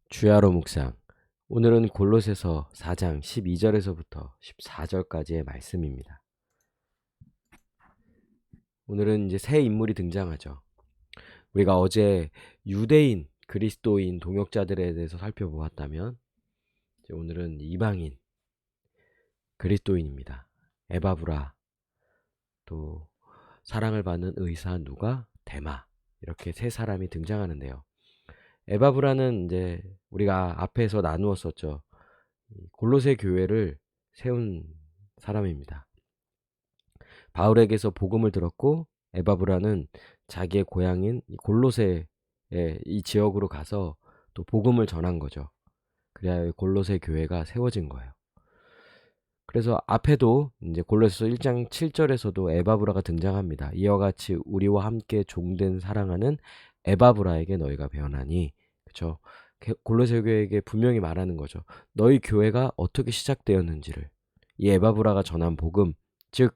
주야로 묵상. 오늘은 골로새서 4장 12절에서부터 14절까지의 말씀입니다. 오늘은 이제 새 인물이 등장하죠. 우리가 어제 유대인, 그리스도인, 동역자들에 대해서 살펴보았다면 이제 오늘은 이방인, 그리스도인입니다. 에바브라, 또 사랑을 받는 의사 누가, 데마, 이렇게 세 사람이 등장하는데요. 에바브라는 이제 우리가 앞에서 나누었었죠. 골로새 교회를 세운 사람입니다. 바울에게서 복음을 들었고 에바브라는 자기의 고향인 골로새의 이 지역으로 가서 또 복음을 전한 거죠. 그래야 골로새 교회가 세워진 거예요. 그래서 앞에도 이제 골로새서 1장 7절에서도 에바브라가 등장합니다. 이와 같이 우리와 함께 종된 사랑하는 에바브라에게 너희가 배워나니, 그렇죠? 골로새 교회에게 분명히 말하는 거죠. 너희 교회가 어떻게 시작되었는지를. 이 에바브라가 전한 복음, 즉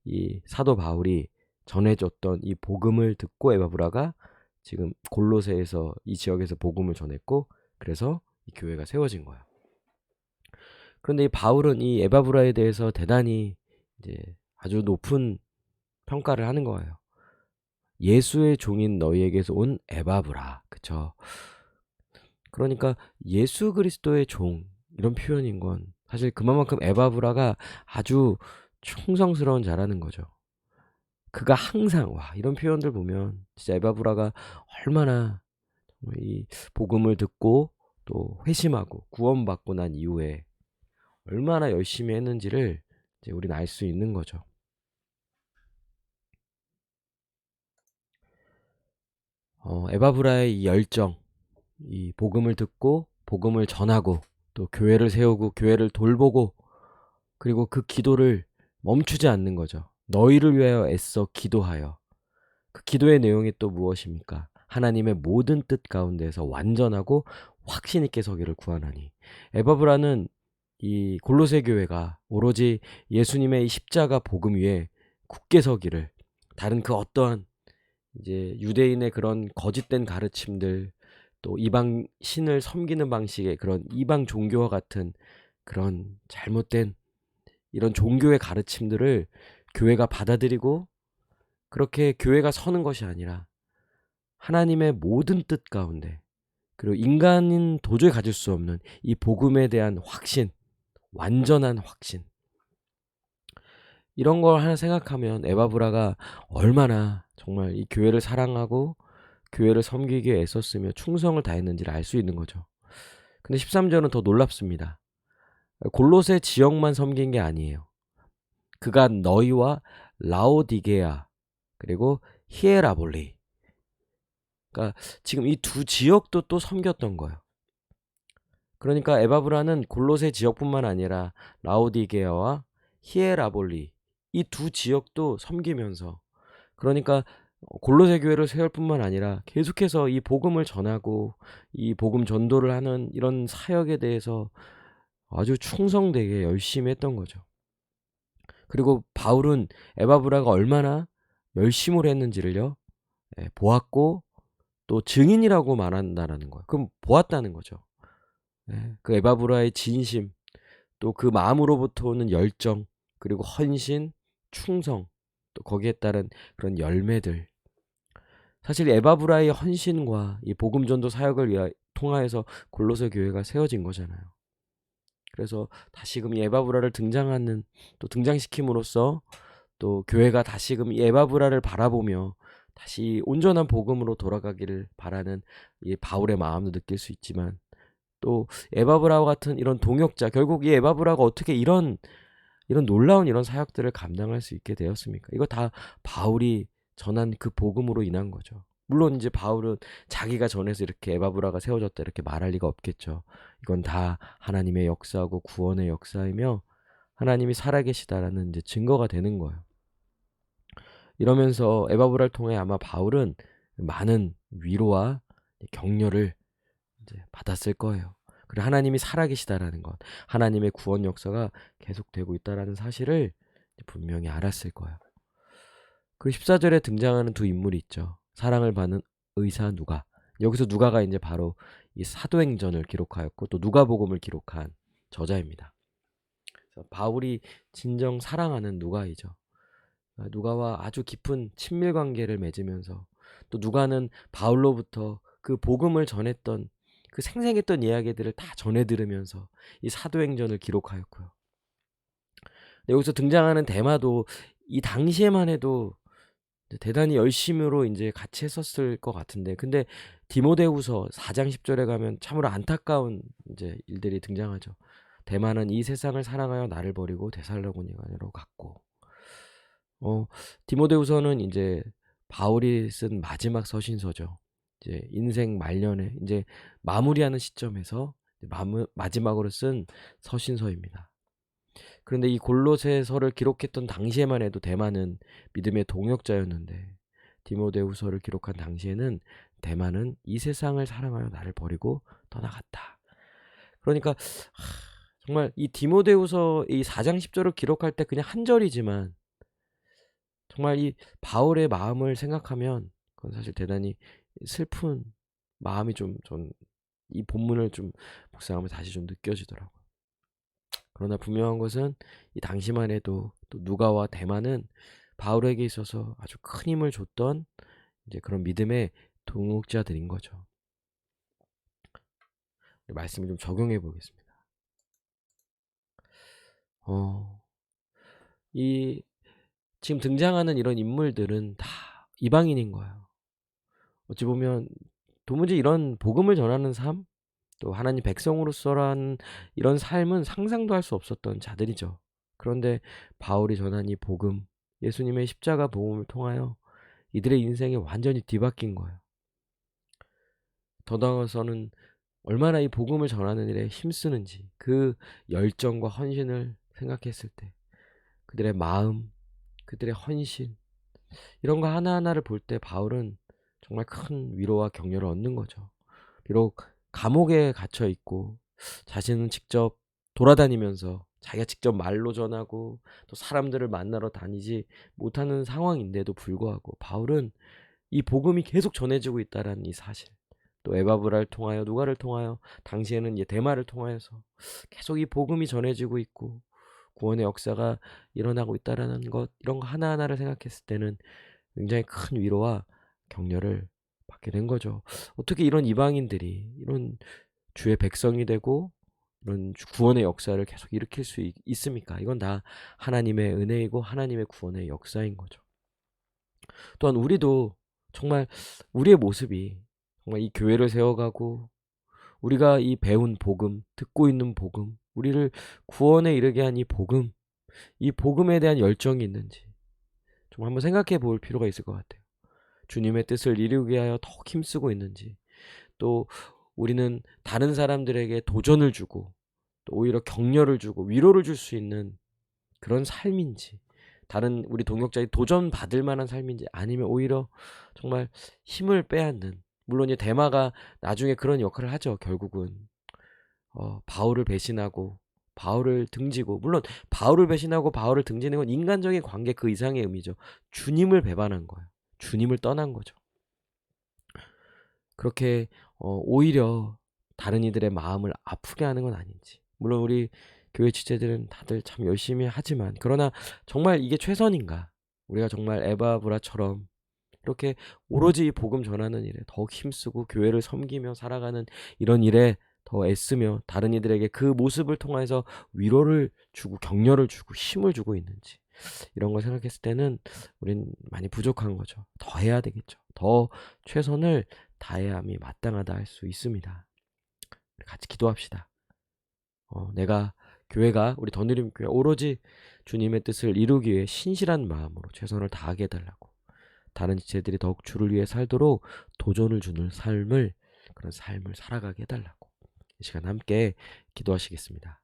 이 사도 바울이 전해줬던 이 복음을 듣고 에바브라가 지금 골로새에서 이 지역에서 복음을 전했고, 그래서 이 교회가 세워진 거예요. 그런데 이 바울은 이 에바브라에 대해서 대단히 이제 아주 높은 평가를 하는 거예요. 예수의 종인 너희에게서 온 에바브라, 그쵸? 그러니까 예수 그리스도의 종, 이런 표현인 건 사실 그만큼 에바브라가 아주 충성스러운 자라는 거죠. 그가 항상, 와, 이런 표현들 보면 진짜 에바브라가 얼마나 이 복음을 듣고 또 회심하고 구원받고 난 이후에 얼마나 열심히 했는지를 이제 우리는 알 수 있는 거죠. 에바브라의 이 열정, 이 복음을 듣고 복음을 전하고 또 교회를 세우고 교회를 돌보고, 그리고 그 기도를 멈추지 않는 거죠. 너희를 위하여 애써 기도하여. 그 기도의 내용이 또 무엇입니까? 하나님의 모든 뜻 가운데서 완전하고 확신 있게 서기를 구하나니. 에바브라는 이 골로새 교회가 오로지 예수님의 이 십자가 복음 위에 굳게 서기를, 다른 그 어떠한 이제 유대인의 그런 거짓된 가르침들, 또 이방 신을 섬기는 방식의 그런 이방 종교와 같은 그런 잘못된 이런 종교의 가르침들을 교회가 받아들이고, 그렇게 교회가 서는 것이 아니라 하나님의 모든 뜻 가운데, 그리고 인간인 도저히 가질 수 없는 이 복음에 대한 확신, 완전한 확신, 이런 걸 하나 생각하면 에바브라가 얼마나 정말 이 교회를 사랑하고 교회를 섬기기에 애썼으며 충성을 다했는지를 알 수 있는 거죠. 근데 13절은 더 놀랍습니다. 골로새 지역만 섬긴 게 아니에요. 그가 너희와 라오디게아 그리고 히에라볼리, 그러니까 지금 이 두 지역도 또 섬겼던 거예요. 그러니까 에바브라는 골로새 지역뿐만 아니라 라오디게아와 히에라볼리, 이 두 지역도 섬기면서, 그러니까 골로새 교회를 세울 뿐만 아니라 계속해서 이 복음을 전하고 이 복음 전도를 하는 이런 사역에 대해서 아주 충성되게 열심히 했던 거죠. 그리고 바울은 에바브라가 얼마나 열심을 했는지를요, 보았고 또 증인이라고 말한다라는 거예요. 그럼 보았다는 거죠. 그 에바브라의 진심, 또 그 마음으로부터 오는 열정, 그리고 헌신, 충성, 또 거기에 따른 그런 열매들. 사실 에바브라의 헌신과 이 복음 전도 사역을 통하여서 골로새 교회가 세워진 거잖아요. 그래서 다시금 이 에바브라를 또 등장시킴으로써 또 교회가 다시금 이 에바브라를 바라보며 다시 온전한 복음으로 돌아가기를 바라는 이 바울의 마음도 느낄 수 있지만, 또 에바브라와 같은 이런 동역자, 결국 이 에바브라가 어떻게 이런 놀라운 이런 사역들을 감당할 수 있게 되었습니까? 이거 다 바울이 전한 그 복음으로 인한 거죠. 물론 이제 바울은 자기가 전해서 이렇게 에바브라가 세워졌다 이렇게 말할 리가 없겠죠. 이건 다 하나님의 역사고 구원의 역사이며 하나님이 살아계시다라는 이제 증거가 되는 거예요. 이러면서 에바브라를 통해 아마 바울은 많은 위로와 격려를 이제 받았을 거예요. 그리고 하나님이 살아계시다라는 것, 하나님의 구원 역사가 계속되고 있다라는 사실을 분명히 알았을 거예요. 그 14절에 등장하는 두 인물이 있죠. 사랑을 받는 의사 누가. 여기서 누가가 이제 바로 이 사도행전을 기록하였고 또 누가복음을 기록한 저자입니다. 그래서 바울이 진정 사랑하는 누가이죠. 누가와 아주 깊은 친밀 관계를 맺으면서 또 누가는 바울로부터 그 복음을 전했던 그 생생했던 이야기들을 다 전해 들으면서 이 사도행전을 기록하였고요. 여기서 등장하는 대마도 이 당시에만 해도 대단히 열심으로 이제 같이 했었을 것 같은데, 근데 디모데후서 4장 10절에 가면 참으로 안타까운 이제 일들이 등장하죠. 대마는 이 세상을 사랑하여 나를 버리고 데살로니가로 갔고, 디모데후서는 이제 바울이 쓴 마지막 서신서죠. 이제 인생 말년에 이제 마무리하는 시점에서 마지막으로 쓴 서신서입니다. 그런데 이 골로새서를 기록했던 당시에만 해도 대마는 믿음의 동역자였는데, 디모데후서를 기록한 당시에는 대마는 이 세상을 사랑하여 나를 버리고 떠나갔다. 그러니까 정말 이 디모데후서 이 4장 10절을 기록할 때 그냥 한 절이지만 정말 이 바울의 마음을 생각하면 그건 사실 대단히 슬픈 마음이 좀 전 이 본문을 좀 묵상하면서 다시 좀 느껴지더라고요. 그러나 분명한 것은 이 당시만 해도 또 누가와 대마는 바울에게 있어서 아주 큰 힘을 줬던 이제 그런 믿음의 동역자들인 거죠. 말씀을 좀 적용해 보겠습니다. 이 지금 등장하는 이런 인물들은 다 이방인인 거예요. 어찌 보면 도무지 이런 복음을 전하는 삶, 또 하나님 백성으로서란 이런 삶은 상상도 할 수 없었던 자들이죠. 그런데 바울이 전한 이 복음, 예수님의 십자가 복음을 통하여 이들의 인생이 완전히 뒤바뀐 거예요. 더 나아가서는 얼마나 이 복음을 전하는 일에 힘쓰는지 그 열정과 헌신을 생각했을 때 그들의 마음, 그들의 헌신, 이런 거 하나하나를 볼 때 바울은 정말 큰 위로와 격려를 얻는 거죠. 비록 감옥에 갇혀 있고 자신은 직접 돌아다니면서 자기가 직접 말로 전하고 또 사람들을 만나러 다니지 못하는 상황인데도 불구하고 바울은 이 복음이 계속 전해지고 있다라는 이 사실, 또 에바브라를 통하여 누가를 통하여 당시에는 이제 대마를 통하여서 계속 이 복음이 전해지고 있고 구원의 역사가 일어나고 있다라는 것, 이런 거 하나하나를 생각했을 때는 굉장히 큰 위로와 격려를 받게 된 거죠. 어떻게 이런 이방인들이 이런 주의 백성이 되고 이런 구원의 역사를 계속 일으킬 수 있습니까? 이건 다 하나님의 은혜이고 하나님의 구원의 역사인 거죠. 또한 우리도 정말 우리의 모습이 정말 이 교회를 세워가고 우리가 이 배운 복음, 듣고 있는 복음, 우리를 구원에 이르게 한 이 복음, 이 복음에 대한 열정이 있는지 좀 한번 생각해 볼 필요가 있을 것 같아요. 주님의 뜻을 이루게 하여 더욱 힘쓰고 있는지, 또 우리는 다른 사람들에게 도전을 주고 또 오히려 격려를 주고 위로를 줄 수 있는 그런 삶인지, 다른 우리 동역자의 도전받을 만한 삶인지, 아니면 오히려 정말 힘을 빼앗는, 물론 이제 대마가 나중에 그런 역할을 하죠. 결국은 바울을 배신하고 바울을 등지고, 물론 바울을 배신하고 바울을 등지는 건 인간적인 관계 그 이상의 의미죠. 주님을 배반한 거예요. 주님을 떠난 거죠. 그렇게 오히려 다른 이들의 마음을 아프게 하는 건 아닌지. 물론 우리 교회 지체들은 다들 참 열심히 하지만, 그러나 정말 이게 최선인가? 우리가 정말 에바브라처럼 이렇게 오로지 복음 전하는 일에 더욱 힘쓰고 교회를 섬기며 살아가는 이런 일에 더 애쓰며 다른 이들에게 그 모습을 통해서 위로를 주고 격려를 주고 힘을 주고 있는지, 이런 걸 생각했을 때는 우린 많이 부족한 거죠. 더 해야 되겠죠. 더 최선을 다해야함이 마땅하다 할 수 있습니다. 같이 기도합시다. 교회가 우리 더누림교회 오로지 주님의 뜻을 이루기 위해 신실한 마음으로 최선을 다하게 해달라고, 다른 지체들이 더욱 주를 위해 살도록 도전을 주는 그런 삶을 살아가게 해달라고 이 시간 함께 기도하시겠습니다.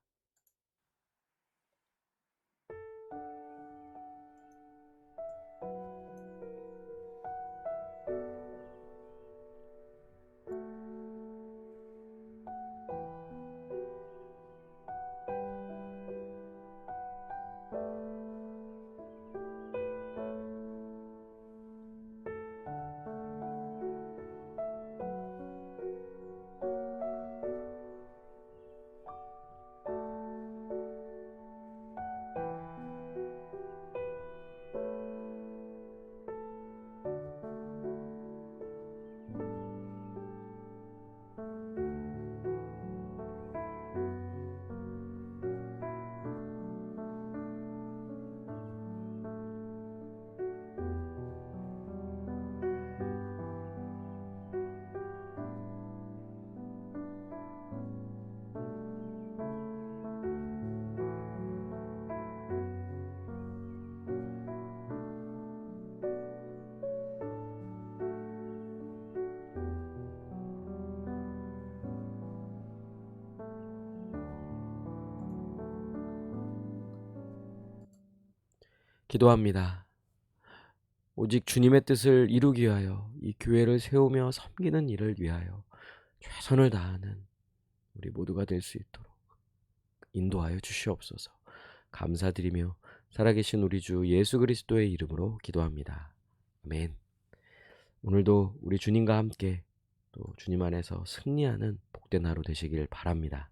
기도합니다. 오직 주님의 뜻을 이루기 위하여 이 교회를 세우며 섬기는 일을 위하여 최선을 다하는 우리 모두가 될 수 있도록 인도하여 주시옵소서. 감사드리며 살아계신 우리 주 예수 그리스도의 이름으로 기도합니다. 아멘. 오늘도 우리 주님과 함께 또 주님 안에서 승리하는 복된 하루 되시길 바랍니다.